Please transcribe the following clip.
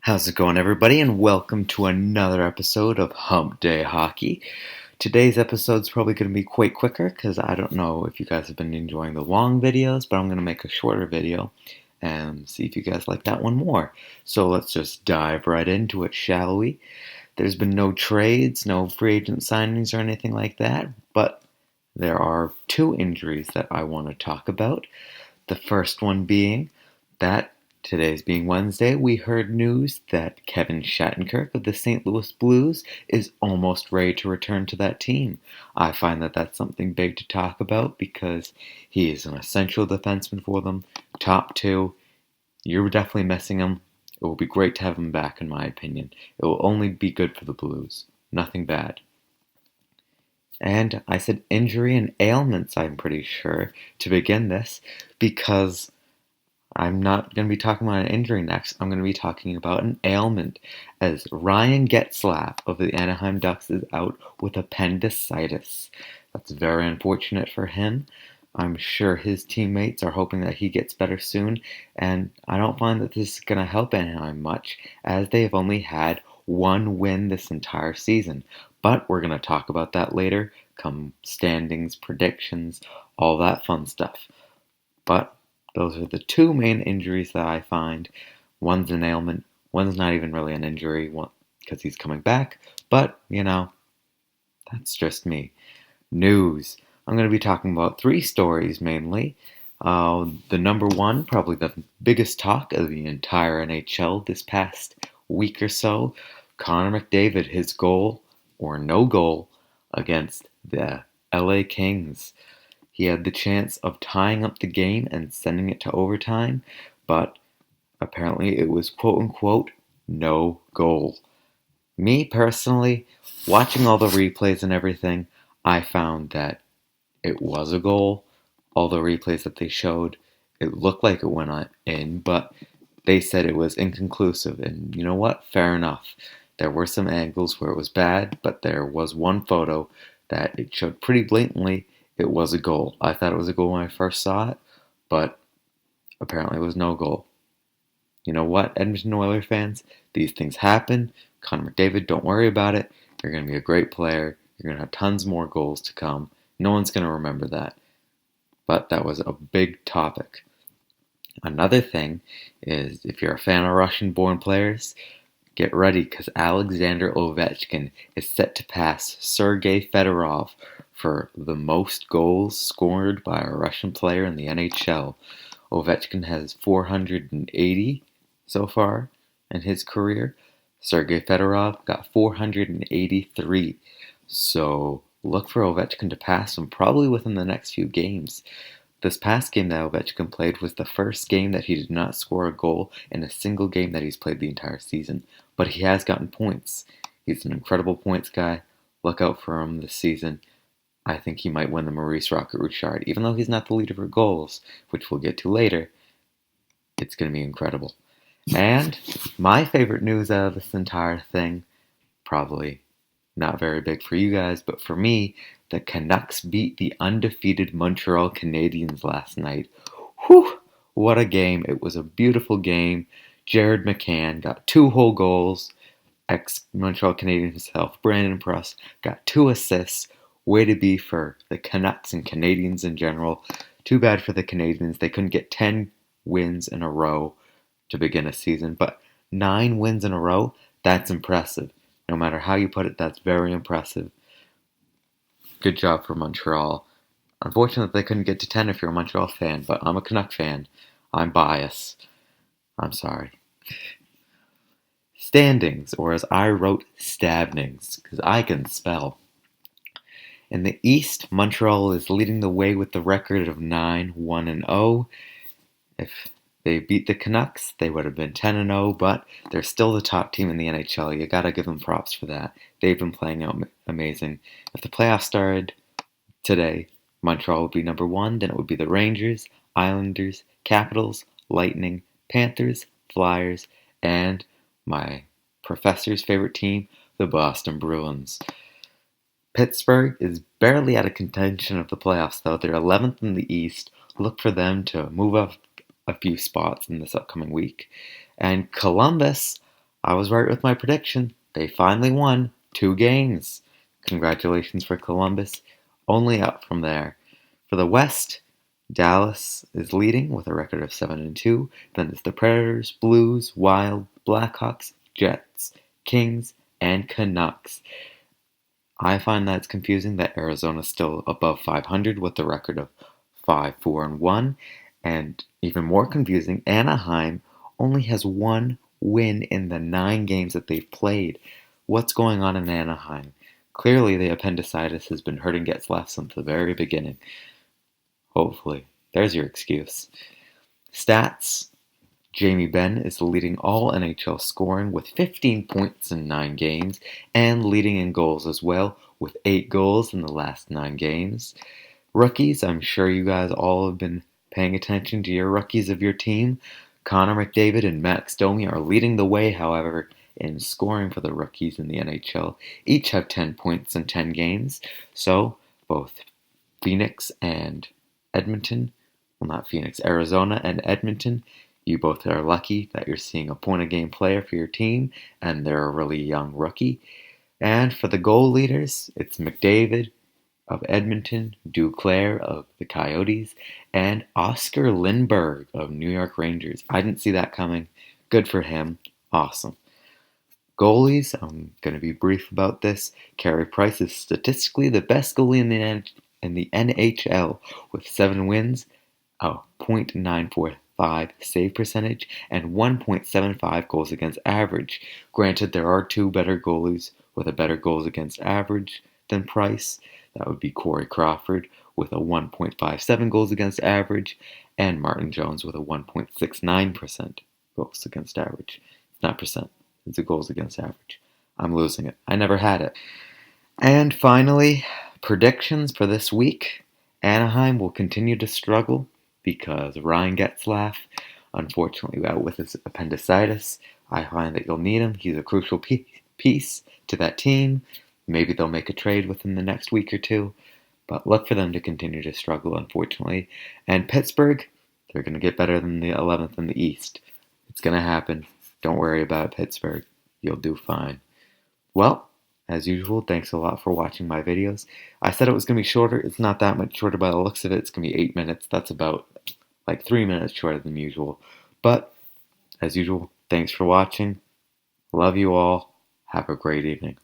How's it going, everybody, and welcome to another episode of HumpDay Hockey. Today's episode's probably going to be quite quicker because I don't know if you guys have been enjoying the long videos, but I'm going to make a shorter video and see if you guys like that one more. So let's just dive right into it, shall we? There's been no trades, no free agent signings or anything like that, but there are two injuries that I want to talk about. The first one being that today's being Wednesday, we heard news that Kevin Shattenkirk of the St. Louis Blues is almost ready to return to that team. I find that that's something big to talk about because he is an essential defenseman for them, top two. You're definitely missing him. It will be great to have him back, in my opinion. It will only be good for the Blues. Nothing bad. And I said injury and ailments, I'm pretty sure, to begin this, because I'm not going to be talking about an injury next. I'm going to be talking about an ailment, as Ryan Getzlaf of the Anaheim Ducks is out with appendicitis. That's very unfortunate for him. I'm sure his teammates are hoping that he gets better soon, and I don't find that this is going to help Anaheim much, as they have only had one win this entire season. But we're going to talk about that later, come standings, predictions, all that fun stuff. But those are the two main injuries that I find. One's an ailment, one's not even really an injury because he's coming back, but that's just me. News. I'm going to be talking about three stories mainly. The number one, probably the biggest talk of the entire NHL this past week or so, Connor McDavid, his goal or no goal against the LA Kings. He had the chance of tying up the game and sending it to overtime, but apparently it was quote unquote no goal. Me personally, watching all the replays and everything, I found that it was a goal. All the replays that they showed, it looked like it went in, but they said it was inconclusive. And you know what? Fair enough. There were some angles where it was bad, but there was one photo that it showed pretty blatantly it was a goal. I thought it was a goal when I first saw it, but apparently it was no goal. You know what, Edmonton Oilers fans? These things happen. Connor McDavid, don't worry about it. You're going to be a great player. You're going to have tons more goals to come. No one's going to remember that. But that was a big topic. Another thing is, if you're a fan of Russian-born players, get ready because Alexander Ovechkin is set to pass Sergei Fedorov for the most goals scored by a Russian player in the NHL. Ovechkin has 480 so far in his career. Sergei Fedorov got 483. So look for Ovechkin to pass him probably within the next few games. This past game that Ovechkin played was the first game that he did not score a goal in a single game that he's played the entire season. But he has gotten points. He's an incredible points guy. Look out for him this season. I think he might win the Maurice Rocket Richard. Even though he's not the leader for goals, which we'll get to later, it's going to be incredible. And my favorite news out of this entire thing, probably not very big for you guys, but for me, the Canucks beat the undefeated Montreal Canadiens last night. Whew! What a game. It was a beautiful game. Jared McCann got 2 whole goals. Ex-Montreal Canadian himself, Brandon Prust, got 2 assists. Way to be for the Canucks and Canadians in general. Too bad for the Canadians. They couldn't get 10 wins in a row to begin a season, but 9 wins in a row, that's impressive. No matter how you put it, that's very impressive. Good job for Montreal. Unfortunately, they couldn't get to 10 if you're a Montreal fan, but I'm a Canuck fan. I'm biased. I'm sorry. Standings, or as I wrote, stabnings, because I can spell. In the East, Montreal is leading the way with the record of 9-1-0. If they beat the Canucks, they would have been 10-0, but they're still the top team in the NHL. You gotta give them props for that. They've been playing out amazing. If the playoffs started today, Montreal would be number 1, then it would be the Rangers, Islanders, Capitals, Lightning, Panthers, Flyers, and my professor's favorite team, the Boston Bruins. Pittsburgh is barely out of contention of the playoffs, though. They're 11th in the East. Look for them to move up a few spots in this upcoming week. And Columbus, I was right with my prediction. They finally won 2 games. Congratulations for Columbus. Only up from there. For the West, Dallas is leading with a record of 7-2. Then it's the Predators, Blues, Wild, Blackhawks, Jets, Kings, and Canucks. I find that it's confusing that Arizona's still above 500 with a record of 5-4-1, and even more confusing, Anaheim only has one win in the 9 games that they've played. What's going on in Anaheim? Clearly, the appendicitis has been hurting Getzlaf since the very beginning. Hopefully, there's your excuse. Stats. Jamie Benn is leading all NHL scoring with 15 points in 9 games and leading in goals as well with 8 goals in the last 9 games. Rookies, I'm sure you guys all have been paying attention to your rookies of your team. Connor McDavid and Max Domi are leading the way, however, in scoring for the rookies in the NHL. Each have 10 points in 10 games, so both Phoenix and Edmonton, well, not Phoenix, Arizona and Edmonton, you both are lucky that you're seeing a point a game player for your team, and they're a really young rookie. And for the goal leaders, it's McDavid of Edmonton, Duclair of the Coyotes, and Oscar Lindberg of New York Rangers. I didn't see that coming. Good for him. Awesome. Goalies, I'm going to be brief about this. Carey Price is statistically the best goalie in the NHL with 7 wins, a .945 save percentage, and 1.75 goals against average. Granted, there are 2 better goalies with a better goals against average than Price. That would be Corey Crawford with a 1.57 goals against average, and Martin Jones with a 1.69% goals against average. It's not percent, it's a goals against average. I'm losing it. I never had it. And finally, predictions for this week. Anaheim will continue to struggle because Ryan Getzlaf, unfortunately, out with his appendicitis. I find that you'll need him. He's a crucial piece to that team. Maybe they'll make a trade within the next week or two, but look for them to continue to struggle, unfortunately. And Pittsburgh, they're going to get better than the 11th in the East. It's going to happen. Don't worry about it, Pittsburgh. You'll do fine. Well, as usual, thanks a lot for watching my videos. I said it was going to be shorter. It's not that much shorter by the looks of it. It's going to be 8 minutes. That's about like 3 minutes shorter than usual. But, as usual, thanks for watching. Love you all. Have a great evening.